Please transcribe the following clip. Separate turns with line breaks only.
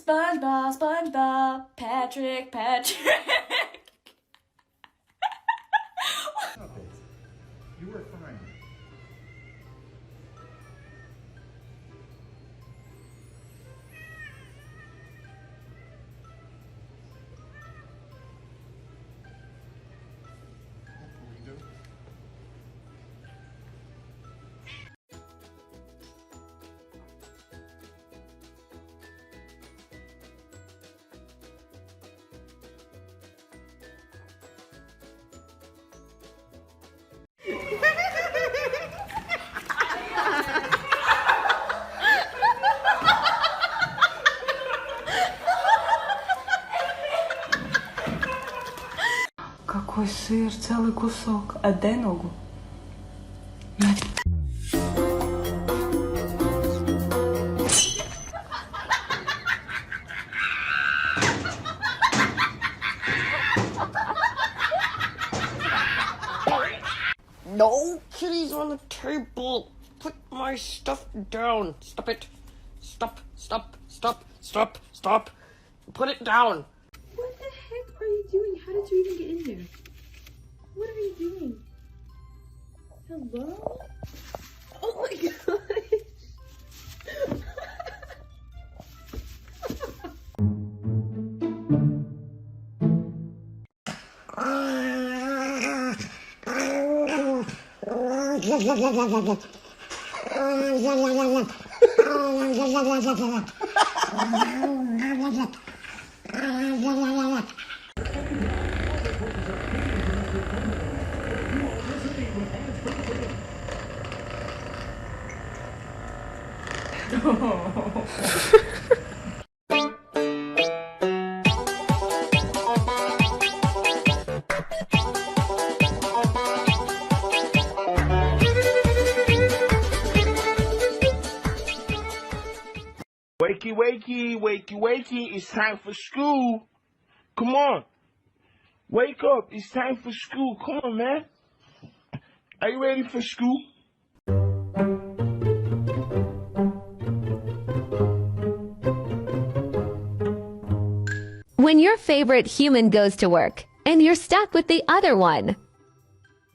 SpongeBob, SpongeBob, Patrick, Patrick.
Stop it. You were fine. What can we do?
Какой сыр, целый кусок. А дай ногу.
No kitties on the table. Put my stuff down. Stop it. Stop, stop, stop, stop, stop. Put it down.
What the heck are you doing? How did you even get in there? What are you doing? Hello? Oh my gosh!
Wakey, wakey, wakey, wakey, it's time for school. Come on. Wake up, it's time for school. Come on, man. Are you ready for school?
When your favorite human goes to work and you're stuck with the other one,